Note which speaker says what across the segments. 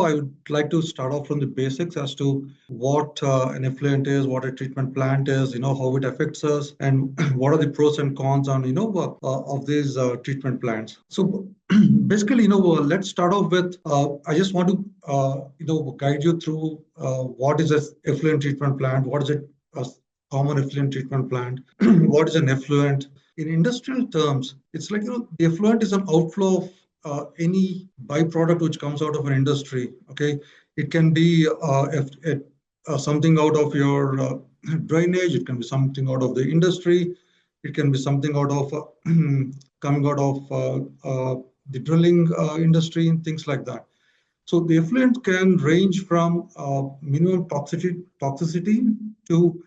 Speaker 1: I would like to start off from the basics as to what an effluent is, what a treatment plant is, how it affects us, and what are the pros and cons on, of these treatment plants. So basically, let's start off with, I just want to, guide you through what is an effluent treatment plant, what is a common effluent treatment plant, what is an effluent. In industrial terms, it's like, the effluent is an outflow of any byproduct which comes out of an industry. Okay, it can be something out of your drainage. It can be something out of the industry. It can be something out of coming out of the drilling industry and things like that. So the effluent can range from minimum toxicity to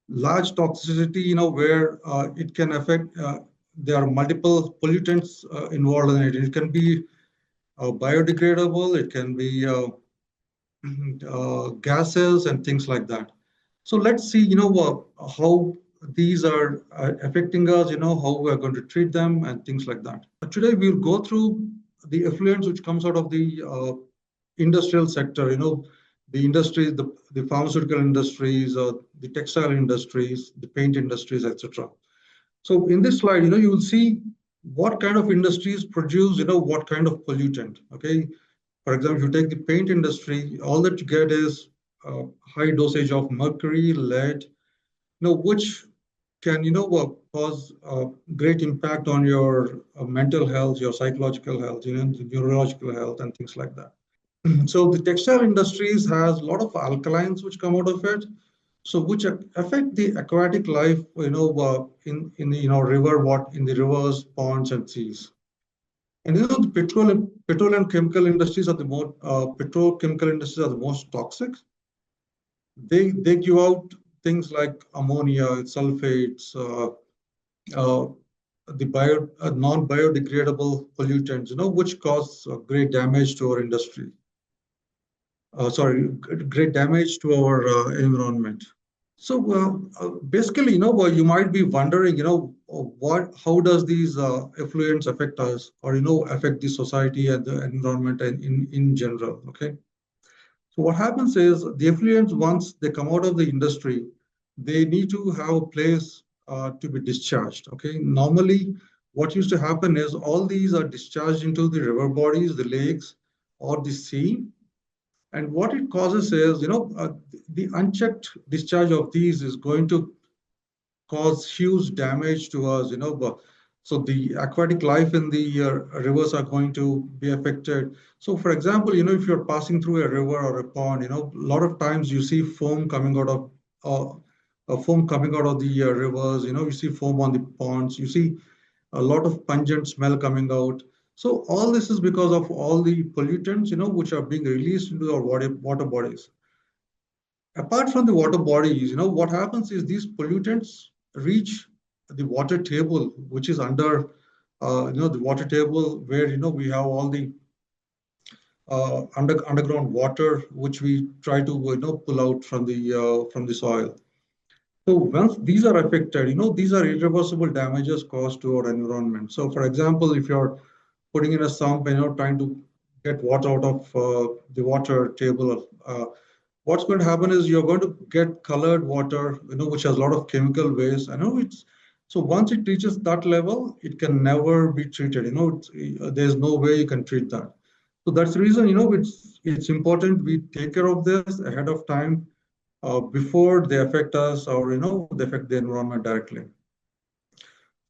Speaker 1: large toxicity, where it can affect. There are multiple pollutants involved in it. It can be biodegradable. It can be gases and things like that. So let's see, how these are affecting us. How we are going to treat them and things like that. But today we'll go through the effluents which comes out of the industrial sector. The industries, the pharmaceutical industries, the textile industries, the paint industries, etc. So in this slide, you will see what kind of industries produce, what kind of pollutant. Okay, for example, if you take the paint industry, all that you get is high dosage of mercury, lead, which can, cause great impact on your mental health, your psychological health, the neurological health, and things like that. So the textile industries has a lot of alkalines which come out of it, so which affect the aquatic life, in the in the rivers, ponds, and seas. And the petrol and chemical industries are the more petrochemical industries are the most toxic. They give out things like ammonia, sulfates, the non-biodegradable pollutants, which cause great damage to our industry. Great damage to our environment. So basically, you might be wondering, how does these effluents affect us, or affect the society and the environment and in general. Okay. So what happens is the effluents, once they come out of the industry, they need to have a place to be discharged. Okay. Normally, what used to happen is all these are discharged into the river bodies, the lakes, or the sea. And what it causes is, the unchecked discharge of these is going to cause huge damage to us, so the aquatic life in the rivers are going to be affected. So for example, if you're passing through a river or a pond, a lot of times you see foam coming out of the rivers, you see foam on the ponds, you see a lot of pungent smell coming out. So all this is because of all the pollutants, which are being released into our water bodies. Apart from the water bodies, what happens is these pollutants reach the water table, which is under, the water table where, we have all the underground water, which we try to, pull out from the soil. So once these are affected, these are irreversible damages caused to our environment. So for example, if you're putting in a sump and trying to get water out of the water table, what's going to happen is you're going to get colored water, which has a lot of chemical waste. So once it reaches that level, it can never be treated. There's no way you can treat that. So that's the reason, it's important we take care of this ahead of time, before they affect us, or they affect the environment directly.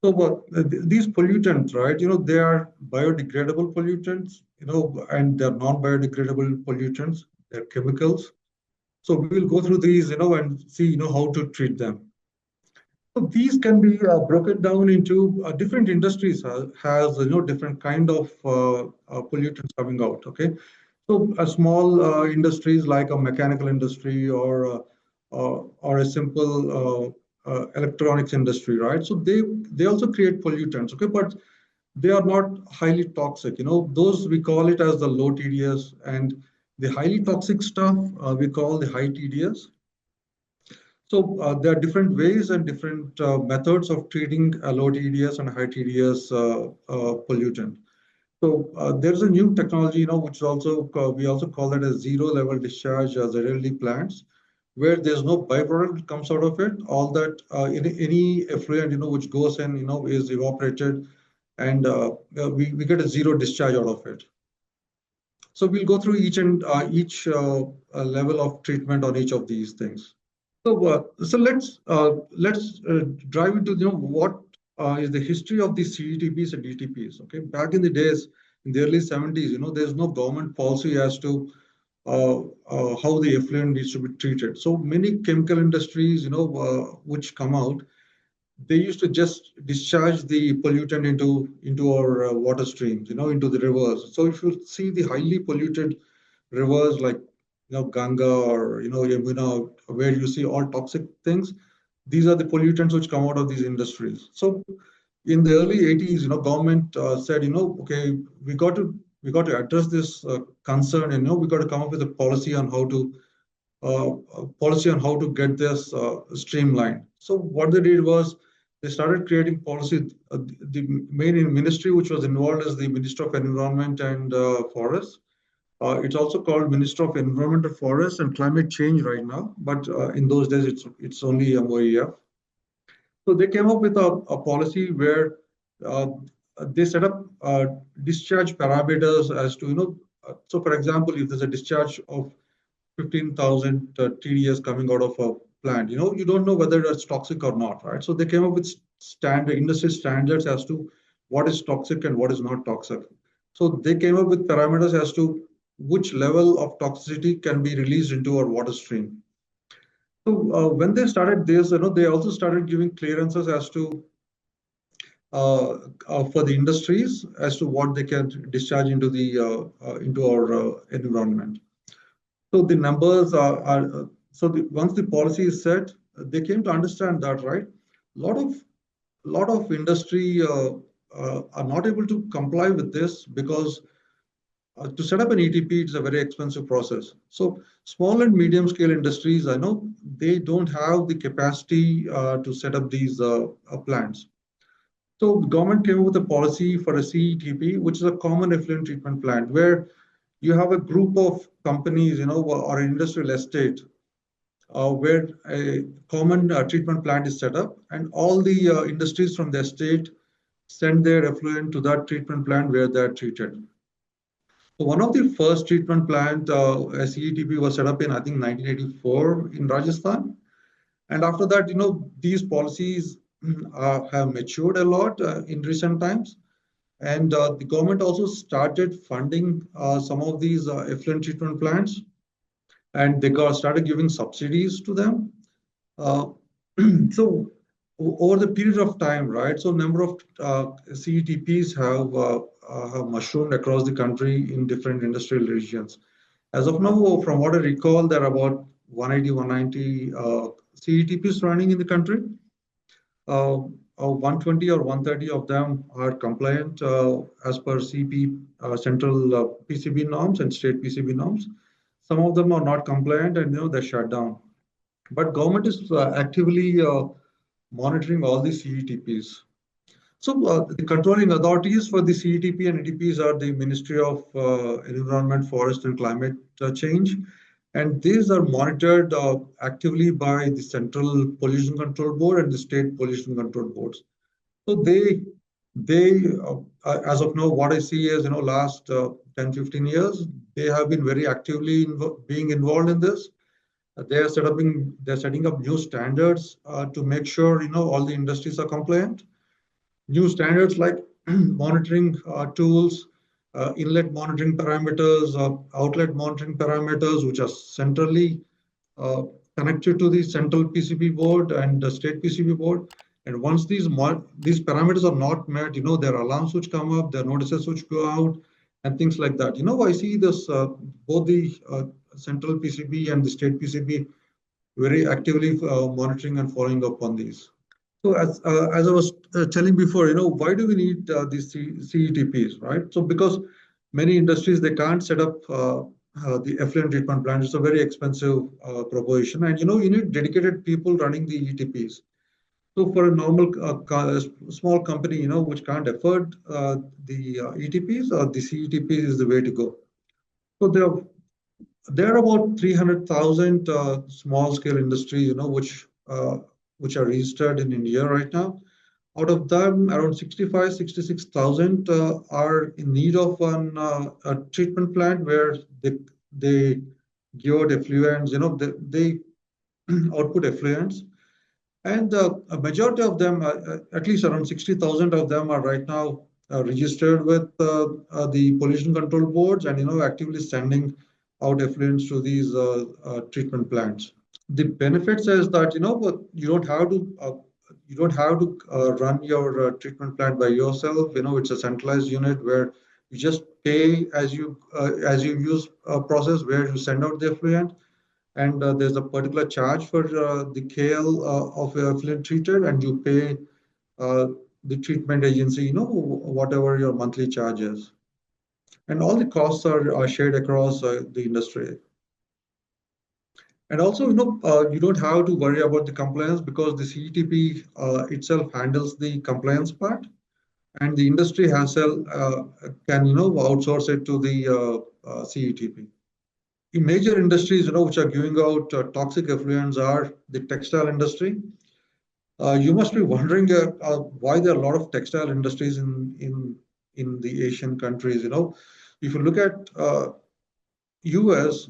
Speaker 1: So these pollutants, right, they are biodegradable pollutants, and they're non-biodegradable pollutants. They're chemicals. So we will go through these, and see, how to treat them. So these can be broken down into different industries has different kind of pollutants coming out. Okay, so a small industries like a mechanical industry or a simple electronics industry, right? So they also create pollutants. Okay, but they are not highly toxic. Those we call it as the low TDS, and the highly toxic stuff we call the high TDS. So there are different ways and different methods of treating a low TDS and high TDS pollutant. So there's a new technology, which also we also call it a zero level discharge ZLD plants, where there's no byproduct that comes out of it. All that any effluent, which goes in, is evaporated, and we get a zero discharge out of it. So we'll go through each level of treatment on each of these things. So let's drive into what is the history of the CETPs and DTPs. Okay, back in the days, in the early 70s, there's no government policy as to how the effluent needs to be treated. So many chemical industries, which come out, they used to just discharge the pollutant into our water streams, into the rivers. So if you see the highly polluted rivers like Ganga or Yamuna, where you see all toxic things, these are the pollutants which come out of these industries. So in the early 80s, government said, okay, we got to address this concern, and we got to come up with a policy on how to get this streamlined. So what they did was they started creating policy. The main ministry which was involved is the Minister of Environment and Forest. It's also called Minister of Environment and Forest and Climate Change right now, but in those days it's only MOEF. So they came up with a policy where uh, they set up discharge parameters as to, so for example, if there's a discharge of 15,000 TDS coming out of a plant, you don't know whether it's toxic or not, right? So they came up with standard industry standards as to what is toxic and what is not toxic. So they came up with parameters as to which level of toxicity can be released into our water stream. So when they started this, they also started giving clearances as to for the industries as to what they can discharge into our environment. So the numbers are so once the policy is set, they came to understand that, right? A lot of industry are not able to comply with this because to set up an ETP, it's a very expensive process. So small and medium scale industries, I know they don't have the capacity to set up these plants. So the government came up with a policy for a CETP, which is a common effluent treatment plant, where you have a group of companies, or an industrial estate, where a common treatment plant is set up, and all the industries from the estate send their effluent to that treatment plant where they're treated. So one of the first treatment plant, CETP, was set up in, I think, 1984 in Rajasthan. And after that, these policies have matured a lot in recent times. And the government also started funding some of these effluent treatment plants, and they started giving subsidies to them. Uh, so over the period of time, right? So number of CETPs have mushroomed across the country in different industrial regions. As of now, from what I recall, there are about 180, 190 CETPs running in the country. 120 or 130 of them are compliant as per CP central PCB norms and state PCB norms. Some of them are not compliant, and they're shut down. But government is actively monitoring all the CETPs. So the controlling authorities for the CETP and ETPs are the Ministry of Environment, Forest and Climate Change. And these are monitored actively by the Central Pollution Control Board and the State Pollution Control Boards. So as of now, what I see is, last 10, 15 years, they have been very actively being involved in this. They're setting up new standards to make sure, all the industries are compliant. New standards like monitoring tools, inlet monitoring parameters, outlet monitoring parameters, which are centrally uh, connected to the central PCB board and the state PCB board. And once these parameters are not met, there are alarms which come up, there are notices which go out, and things like that. I see this both the central PCB and the state PCB very actively monitoring and following up on these. So as I was telling before, why do we need these CETPs, right? So because many industries, they can't set up the effluent treatment plant. It's a very expensive proposition, and you need dedicated people running the ETPs. So for a normal small company, which can't afford the ETPs, or the CETPs is the way to go. So there are about 300,000 small scale industries, which are registered in India right now. Out of them, around 65, 66,000 are in need of a treatment plant where they give out effluents, they output effluents. And a majority of them, at least around 60,000 of them are right now registered with the pollution control boards and, actively sending out effluents to these treatment plants. The benefits is that, but you don't have to run your treatment plant by yourself. It's a centralized unit where you just pay as you use a process where you send out the effluent, and there's a particular charge for the KL of effluent treated, and you pay uh, the treatment agency, whatever your monthly charge is. And all the costs are shared across the industry. And also, you don't have to worry about the compliance because the CETP itself handles the compliance part, and the industry has can, outsource it to the CETP. In major industries, which are giving out toxic effluents are the textile industry. You must be wondering why there are a lot of textile industries in the Asian countries. If you look at US,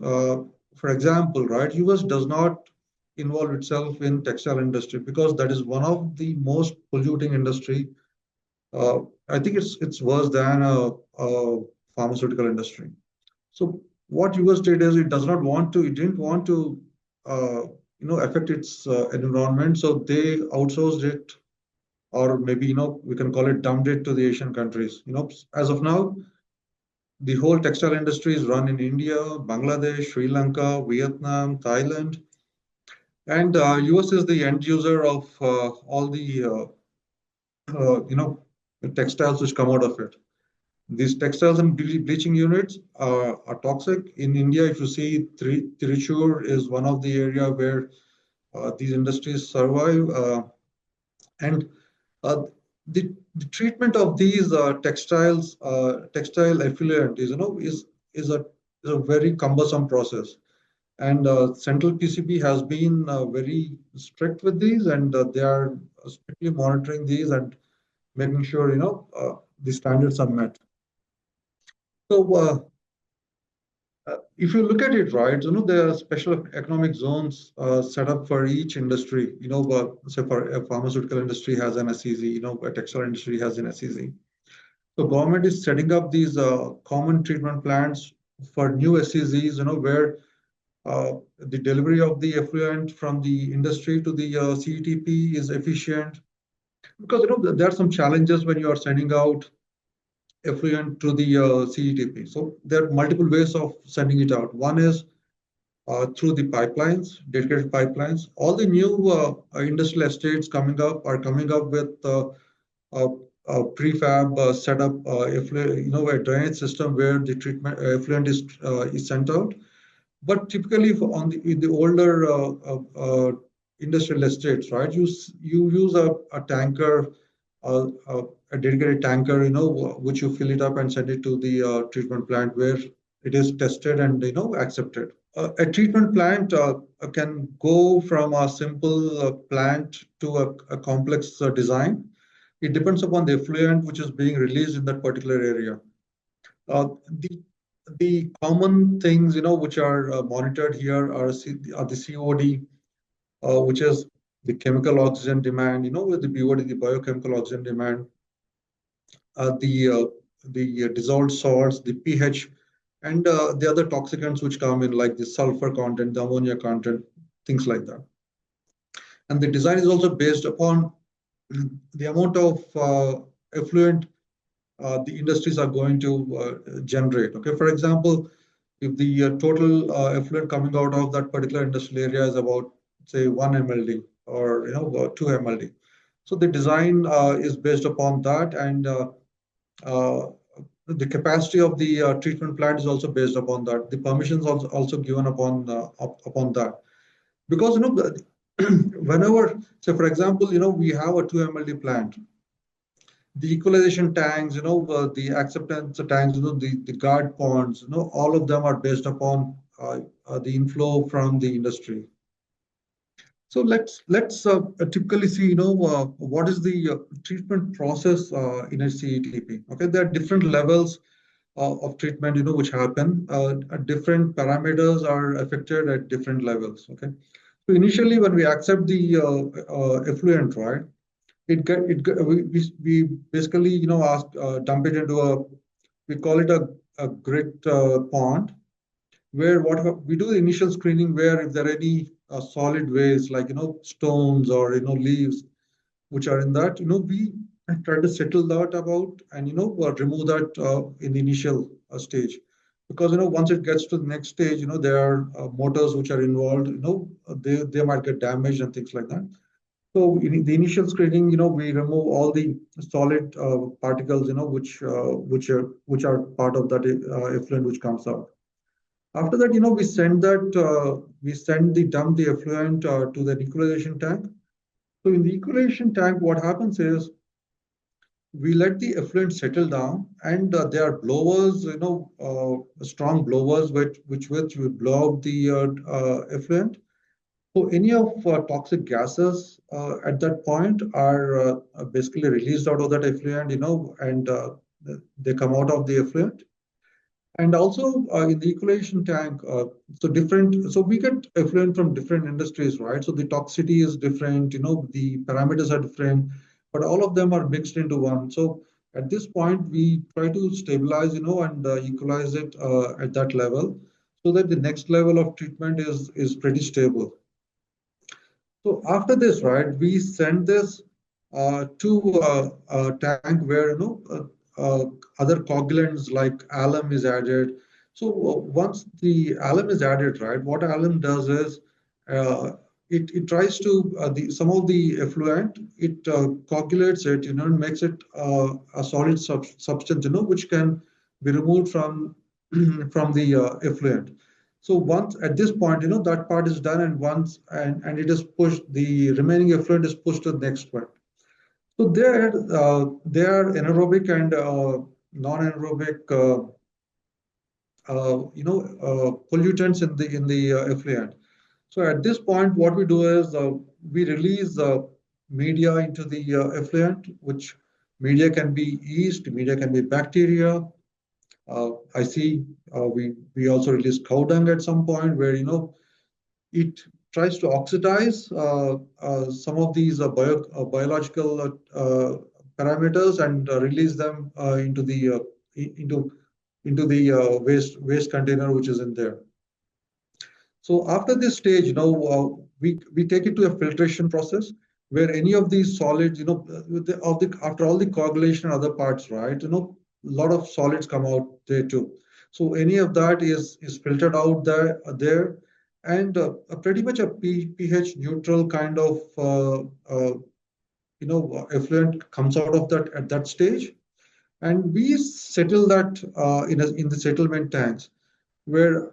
Speaker 1: for example, right? US does not involve itself in textile industry because that is one of the most polluting industry. I think it's worse than a pharmaceutical industry. So what US did is it didn't want to, uh, affect its environment. So they outsourced it, or maybe, we can call it dumped it to the Asian countries. As of now, the whole textile industry is run in India, Bangladesh, Sri Lanka, Vietnam, Thailand, and US is the end user of all the, textiles which come out of it. These textiles and bleaching units are toxic. In India, if you see, Tiruchur is one of the area where these industries survive. And uh, the treatment of these textile effluent is a very cumbersome process. And Central PCB has been very strict with these, and they are strictly monitoring these and making sure the standards are met. So if you look at it, right, there are special economic zones set up for each industry. Say for a pharmaceutical industry has an SEZ, a textile industry has an SEZ. So government is setting up these common treatment plants for new SEZs, where the delivery of the effluent from the industry to the CETP is efficient. Because there are some challenges when you are sending out effluent to the CETP. So there are multiple ways of sending it out. One is through the pipelines, dedicated pipelines. All the new industrial estates coming up with a, a prefab setup, a drainage system where the treatment effluent is sent out. But typically, in the older industrial estates, right, you use a tanker, a dedicated tanker, which you fill it up and send it to the treatment plant where it is tested and accepted. A treatment plant can go from a simple plant to a complex design. It depends upon the effluent which is being released in that particular area. Uh, the the common things which are monitored here are the COD, which is the chemical oxygen demand. With the BOD, the biochemical oxygen demand, the dissolved salts, the pH, and the other toxicants which come in, like the sulfur content, the ammonia content, things like that. And the design is also based upon the amount of effluent the industries are going to generate. Okay, for example, if the total effluent coming out of that particular industrial area is about, say, 1 mld or 2 mld, so the design is based upon that, and uh, the capacity of the treatment plant is also based upon that. The permissions also given upon that, because whenever, so for example, we have a 2 MLD plant, the equalization tanks, the acceptance tanks, the guard ponds, all of them are based upon the inflow from the industry. So let's typically see, what is the treatment process in a CETP. Okay, there are different levels of treatment, which happen. Different parameters are affected at different levels. Okay, so initially when we accept the effluent, right, we basically ask dump it into we call it a grit pond, where what we do the initial screening, where if there are any solid waste like stones or leaves which are in that, we try to settle that about and remove that in the initial stage, because once it gets to the next stage, there are motors which are involved, they might get damaged and things like that. So in the initial screening, we remove all the solid particles, which are part of that effluent which comes out. After that, we send the dump the effluent to the equalization tank. So in the equalization tank, what happens is we let the effluent settle down, and there are blowers, strong blowers which will blow out the effluent. So any of toxic gases at that point are basically released out of that effluent, and they come out of the effluent. And also in the equalization tank, so we get effluent from different industries, right? So the toxicity is different, the parameters are different, but all of them are mixed into one. So at this point, we try to stabilize, and equalize it at that level, so that the next level of treatment is pretty stable. So after this, right, we send this to a tank where other coagulants like alum is added. So once the alum is added, right, what alum does is it tries to some of the effluent, it coagulates it, and makes it a solid substance, which can be removed from from the effluent. So once at this point, that part is done, and and it is pushed, the remaining effluent is pushed to the next one. So they are anaerobic and non-anaerobic, pollutants in the effluent. So at this point, what we do is we release media into the effluent, which media can be yeast, media can be bacteria. I see we also release cow dung at some point, where it tries to oxidize some of these biological parameters and release them into the waste container which is in there. So after this stage, we take it to a filtration process, where any of these solids, after all the coagulation and other parts, right, a lot of solids come out there too. So any of that is filtered out there, and pretty much a pH neutral kind of effluent comes out of that at that stage, and we settle that in the settlement tanks, where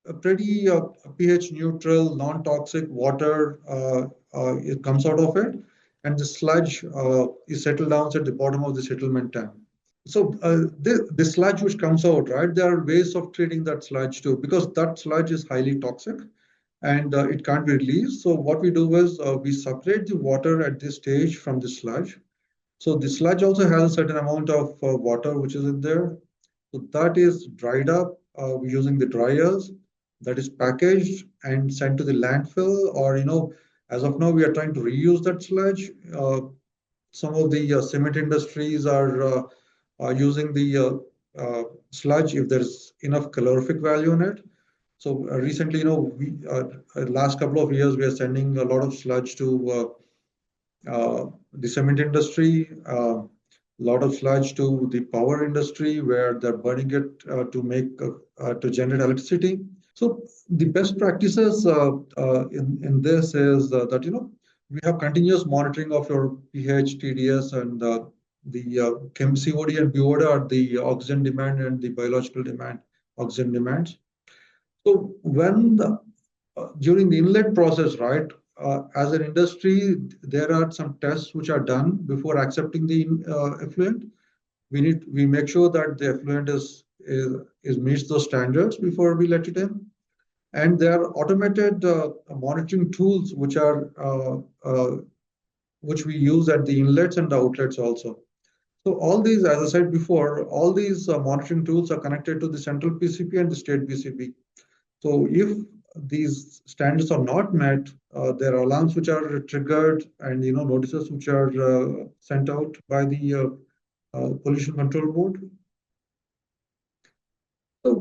Speaker 1: a pretty pH neutral, non-toxic water it comes out of it, and the sludge is settled down at the bottom of the settlement tank. So the sludge which comes out, right, there are ways of treating that sludge too, because that sludge is highly toxic, and it can't be released. So what we do is we separate the water at this stage from the sludge. So the sludge also has a certain amount of water which is in there. So that is dried up using the dryers, that is packaged and sent to the landfill, or as of now we are trying to reuse that sludge. Some of the cement industries are using the sludge if there's enough calorific value in it. So recently, we last couple of years we are sending a lot of sludge to the cement industry, a lot of sludge to the power industry, where they're burning it to generate electricity. So the best practices in this is that we have continuous monitoring of your pH, TDS, and the COD and BOD are the oxygen demand and the biological demand, oxygen demands. So when during the inlet process, right? As an industry, there are some tests which are done before accepting the effluent. We make sure that the effluent is meets those standards before we let it in. And there are automated monitoring tools which we use at the inlets and the outlets also. So all these, as I said before, all these monitoring tools are connected to the central PCP and the state PCP. So if these standards are not met, there are alarms which are triggered and notices which are sent out by the pollution control board. So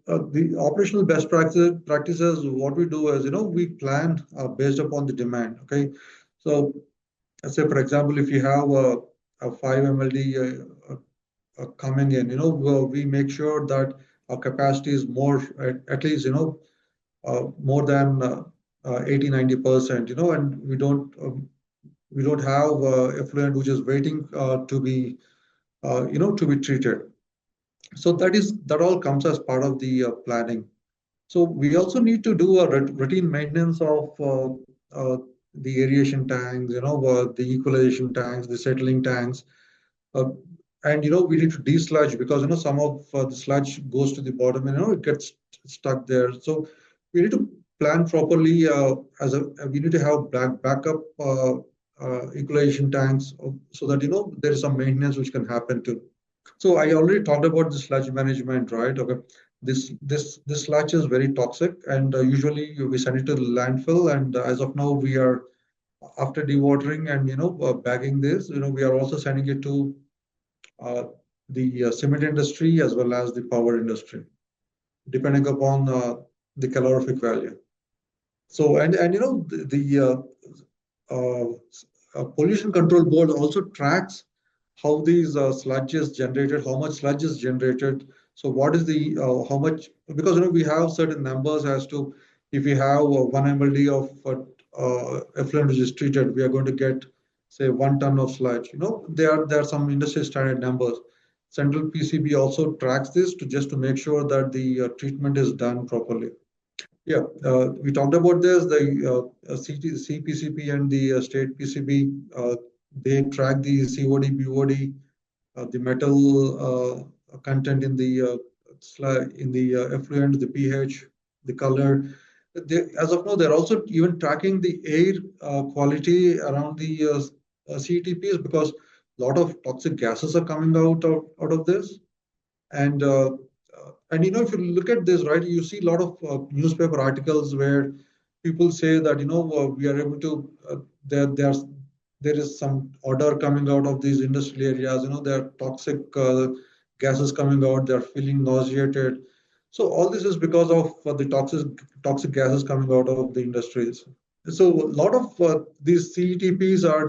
Speaker 1: the operational best practices, what we do is, we plan based upon the demand. Okay, so let's say, for example, if you have a 5 MLD coming in, we make sure that our capacity is more, at least, more than 80-90%, and we don't have effluent which is waiting to be treated. So that all comes as part of the planning. So we also need to do a routine maintenance of the aeration tanks, the equalization tanks, the settling tanks. Uh, and we need to desludge because some of the sludge goes to the bottom and it gets stuck there. So we need to plan properly. We need to have backup equalization tanks so that there is some maintenance which can happen too. So I already talked about the sludge management, right? Okay, this sludge is very toxic, and usually we send it to the landfill. And as of now, we are after dewatering and bagging this. We are also sending it to uh, the cement industry as well as the power industry, depending upon the calorific value. So and pollution control board also tracks how these sludge is generated, how much sludge is generated. So what is the how much, because we have certain numbers as to if we have 1 MLD of effluent which is treated, we are going to get say 1 ton of sludge. There are some industry standard numbers. Central PCB also tracks this to make sure that the treatment is done properly. Yeah, we talked about this. The CPCP and the state PCB, they track the COD, BOD, the metal content in the effluent, the pH, the color. As of now, they're also even tracking the air quality around the CETPs because a lot of toxic gases are coming out of this. And if you look at this, right, you see a lot of newspaper articles where people say that we are able to there is some odor coming out of these industrial areas. There are toxic gases coming out. They are feeling nauseated. So all this is because of the toxic gases coming out of the industries. So a lot of these CETPs are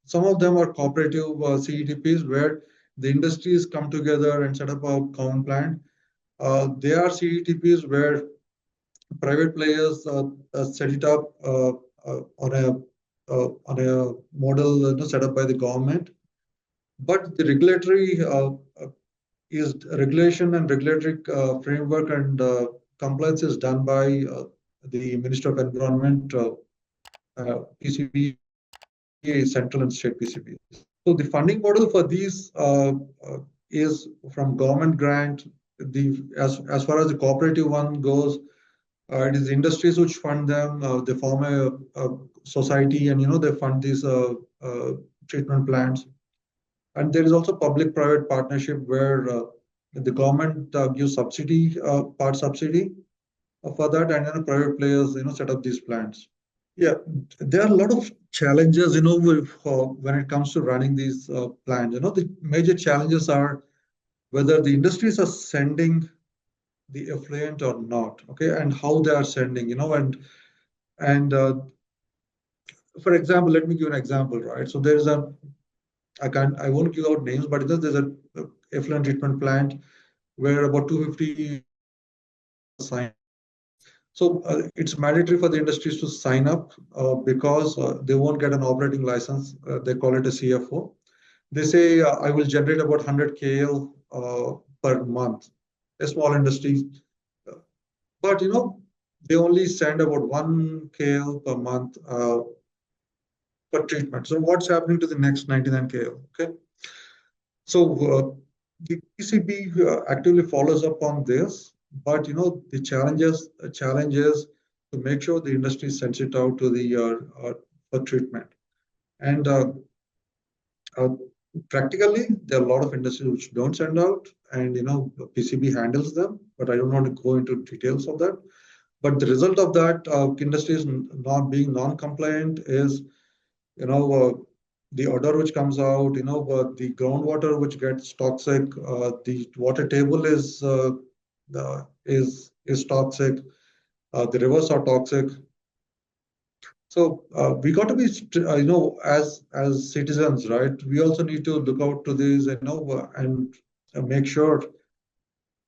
Speaker 1: some of them are cooperative CETPs where the industries come together and set up a common plant. There are CETPs where private players set it up on a model set up by the government. But the regulation and regulatory framework and compliance is done by the Minister of Environment, PCB, central and state PCB. So the funding model for these is from government grant. As far as the cooperative one goes, it is industries which fund them. They form a society, and they fund these treatment plants. And there is also public-private partnership where the government gives part subsidy for that, and then private players set up these plants. Yeah, there are a lot of challenges, when it comes to running these plants. The major challenges are whether the industries are sending the effluent or not, okay, and how they are sending, and for example, let me give an example, right? So there's I won't give out names, but there's a effluent treatment plant where about 250 sign. So it's mandatory for the industries to sign up because they won't get an operating license. They call it a CFO. They say, I will generate about 100 KL per month. A small industry. but they only send about 1 KL per month for treatment. So what's happening to the next 99 KL? Okay, so the PCB actively follows up on this, but the challenge is to make sure the industry sends it out to the for treatment. And uh, practically, there are a lot of industries which don't send out, and PCB handles them. But I don't want to go into details of that. But the result of that, industries not being non-compliant is, the odor which comes out, the groundwater which gets toxic, the water table is toxic, the rivers are toxic. So we got to be, as citizens, right? We also need to look out to these, and make sure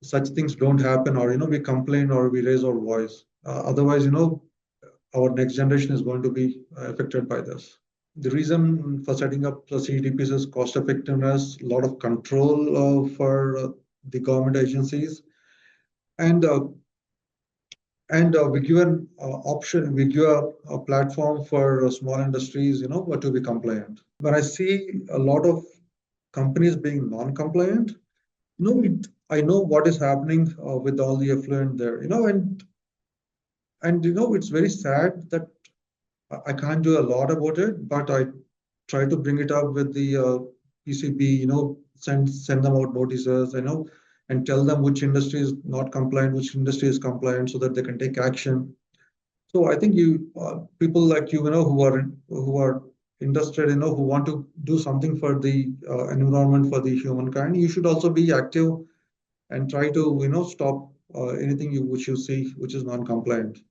Speaker 1: such things don't happen, or we complain or we raise our voice. Otherwise, our next generation is going to be affected by this. The reason for setting up the CDPs is cost effectiveness, a lot of control for the government agencies, and we give an option, we give a platform for small industries, to be compliant. When I see a lot of companies being non-compliant, I know what is happening with all the effluent there, and it's very sad that I can't do a lot about it, but I try to bring it up with the PCB, send them out notices, and tell them which industry is not compliant, which industry is compliant, so that they can take action. So I think people like who are interested, who want to do something for the environment, for the humankind, you should also be active and try to stop anything which you see which is non-compliant.